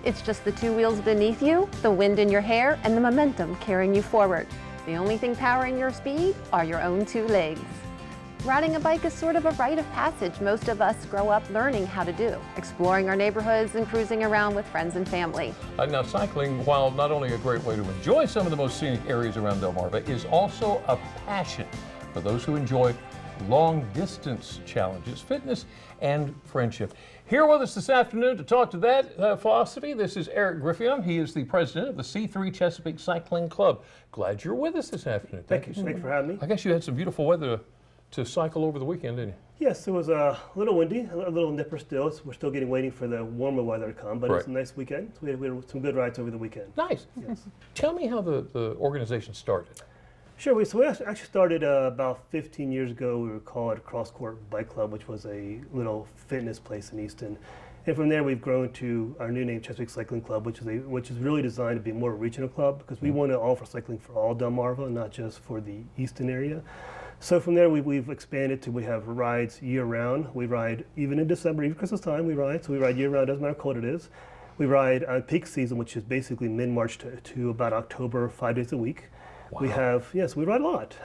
It's just the two wheels beneath you, the wind in your hair, and the momentum carrying you forward. The only thing powering your speed are your own two legs. Riding a bike is sort of a rite of passage most of us grow up learning how to do, exploring our neighborhoods and cruising around with friends and family. Now, cycling, while not only a great way to enjoy some of the most scenic areas around Delmarva, is also a passion for those who enjoy long-distance challenges, fitness, and friendship. Here with us this afternoon to talk to that philosophy, this is Eric Griffin. He is the president of the C-3 Chesapeake Cycling Club. Glad you're with us this afternoon. Thank you. Thanks for having me. I guess you had some beautiful weather to cycle over the weekend, didn't you? Yes, it was a little windy, a little nipper still. We're still waiting for the warmer weather to come, but It's a nice weekend. So we had some good rides over the weekend. Nice. Yes. Tell me how the organization started. Sure. So we actually started about 15 years ago. We would call it Cross Court Bike Club, which was a little fitness place in Easton. And from there, we've grown to our new name, Chesapeake Cycling Club, which is really designed to be more a regional club because we want to offer cycling for all Delmarva, not just for the Easton area. So from there, we've expanded to we have rides year-round. We ride even in December, even Christmas time. We ride, so we ride year-round. Doesn't matter how cold it is. We ride on peak season, which is basically mid-March to about October, 5 days a week. Wow. We ride a lot,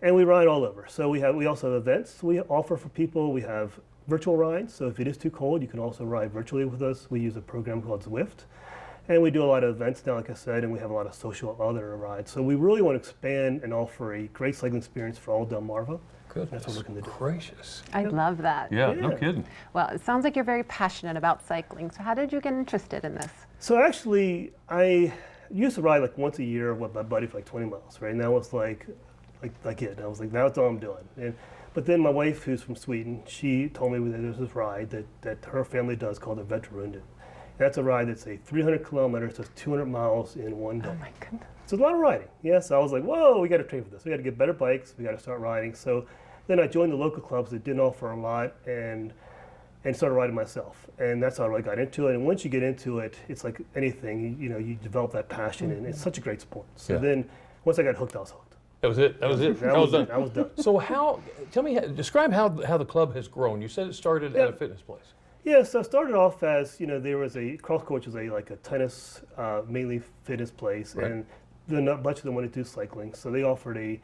and we ride all over. So we also have events we offer for people. We have virtual rides. So if it is too cold, you can also ride virtually with us. We use a program called Zwift. And we do a lot of events now, like I said, and we have a lot of social other rides. So we really want to expand and offer a great cycling experience for all Delmarva. Goodness That's what we're looking to do. gracious. I love that. Yeah, no kidding. Well, it sounds like you're very passionate about cycling. So how did you get interested in this? So actually, I used to ride like once a year with my buddy for like 20 miles, right? And that was like it. I was like, that's all I'm doing. But then my wife, who's from Sweden, she told me that there's this ride that her family does called the Veterunden. That's a ride that's a 300 kilometers, so it's 200 miles in one day. Oh my goodness. So it's a lot of riding. Yeah, so I was like, whoa, we got to train for this. We got to get better bikes. We got to start riding. So then I joined the local clubs that didn't offer a lot and started riding myself. And that's how I really got into it. And once you get into it, it's like anything, you develop that passion, and it's such a great sport. So then once I got hooked, I was hooked. That was it. That was it. I was done. So tell me, describe how the club has grown. You said it started at a fitness place. Yeah, so I started off as, there was a Cross Court, which was like a tennis, mainly fitness place, right. And then a bunch of them wanted to do cycling. So they offered a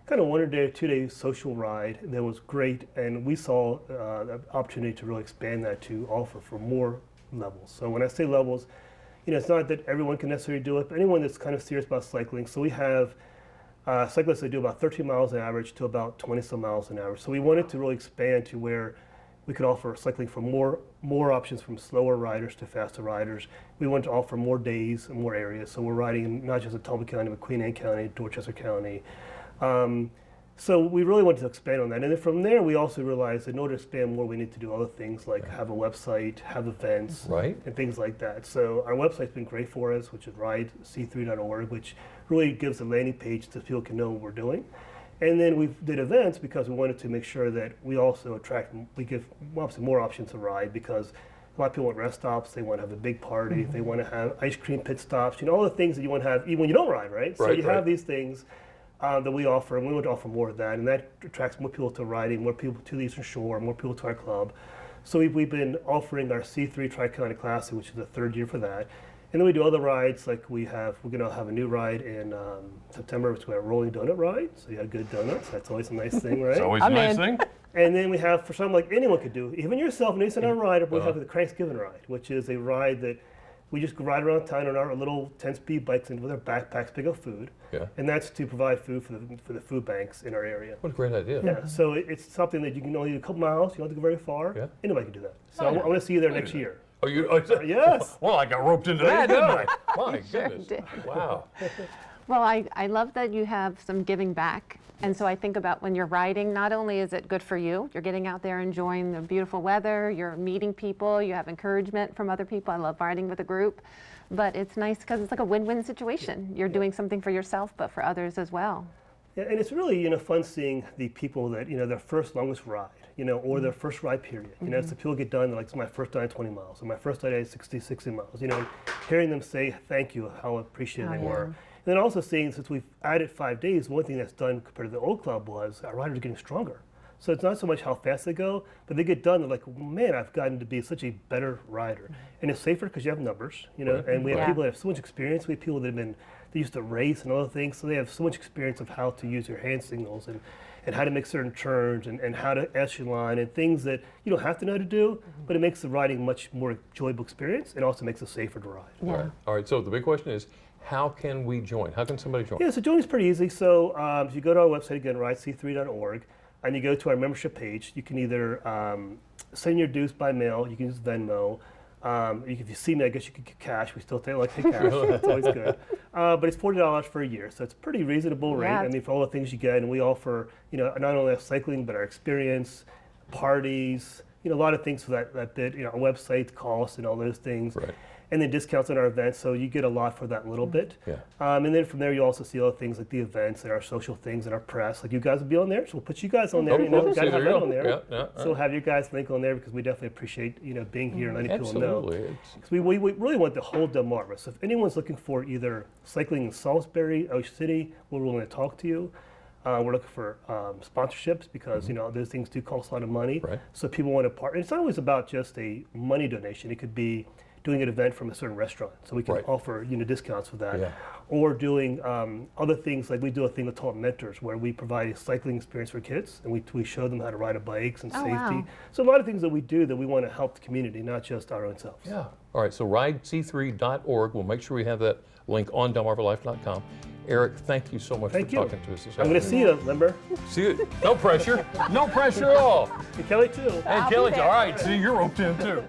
kind of 1 day, 2 day social ride that was great, and we saw the opportunity to really expand that to offer for more levels. So when I say levels, it's not that everyone can necessarily do it, but anyone that's kind of serious about cycling. So we have cyclists that do about 13 miles an average to about 20 some miles an average. So we wanted to really expand to where we could offer cycling for more options, from slower riders to faster riders. We want to offer more days and more areas. So we're riding in not just in Talbot County, but Queen Anne County, Dorchester County. So we really wanted to expand on that. And then from there, we also realized that in order to expand more, we need to do other things like have a website, have events, and things like that. So our website's been great for us, which is ridec3.org, which really gives a landing page so people can know what we're doing. And then we did events because we wanted to make sure that we also we give obviously more options to ride, because a lot of people want rest stops, they want to have a big party, they want to have ice cream pit stops, all the things that you want to have even when you don't ride, right? So you have these things that we offer, and we want to offer more of that, and that attracts more people to riding, more people to the Eastern Shore, more people to our club. So we've been offering our C3 Tri-County Classic, which is the 3rd year for that. And then we do other rides, like we're going to have a new ride in September, which is a rolling donut ride. So you have good donuts. That's always a nice thing, right? It's always a nice thing. And then we have, for something like anyone could do, even yourself, and you're not a rider, but we have the Thanksgiving ride, which is a ride that we just ride around town on our little 10-speed bikes and with our backpacks, pick up food. Yeah. And that's to provide food for the food banks in our area. What a great idea. Yeah, so it's something that you can only do a couple miles, you don't have to go very far. Yeah. Anybody can do that. So I want to see you there next year. Oh, yes. Well, I got roped into that, didn't I? My goodness. Wow. Well, I love that you have some giving back. And so I think about when you're riding, not only is it good for you, you're getting out there enjoying the beautiful weather, you're meeting people, you have encouragement from other people. I love riding with a group. But it's nice because it's like a win-win situation. You're doing something for yourself, but for others as well. Yeah, and it's really fun seeing the people that their first longest ride, or their first ride period. So people get done, like, it's my first ride 20 miles, or my first ride 60 miles. And hearing them say thank you, how appreciative they were. And then also seeing, since we've added 5 days, one thing that's done compared to the old club was our riders are getting stronger. So it's not so much how fast they go, but they get done, they're like, man, I've gotten to be such a better rider. And it's safer because you have numbers, you know, and we have Yeah. people that have so much experience. We have people that they used to race and other things, so they have so much experience of how to use your hand signals and how to make certain turns and how to echelon and things that you don't have to know how to do, but it makes the riding much more enjoyable experience and also makes it safer to ride. Yeah. Right. All right, so the big question is, how can we join? How can somebody join? Yeah, so joining is pretty easy. So if you go to our website again, ridec3.org, and you go to our membership page, you can either send your dues by mail, you can use Venmo. If you see me, I guess you could get cash. We still like to take cash. That's always good. But it's $40 for a year, so it's a pretty reasonable rate. Yeah. I mean, for all the things you get, and we offer, you know, not only our cycling, but our experience, parties, you know, a lot of things for that bit, you know, our website costs and all those things. Right. And then discounts on our events, so you get a lot for that little bit. Yeah. And then from there, you also see other things like the events and our social things and our press. Like you guys will be on there, so we'll put you guys on there. You know, Oh, you gotta have there you that go. on there. Yeah, So we'll have your guys' link on there because we definitely appreciate, you know, being here and letting people know. Absolutely. It's- Because we really want the whole Delmarva. So if anyone's looking for either cycling in Salisbury, Ocean City, we're willing to talk to you. We're looking for sponsorships because you know those things do cost a lot of money. Right. So people want to part. And it's not always about just a money donation. It could be doing an event from a certain restaurant, so we can Right. offer discounts for that. Yeah. Or doing other things like we do a thing called Mentors, where we provide a cycling experience for kids, and we show them how to ride a bikes and Oh, safety. wow. So a lot of things that we do that we want to help the community, not just our own selves. Yeah. All right, so ridec3.org. We'll make sure we have that link on delmarvalife.com. Eric, thank you so much Thank for you. talking to us this I'm going to see you, Limber. See you. No pressure. No pressure at all. And Kelly too. And I'll be Kelly, there. all right, see, you're roped in too.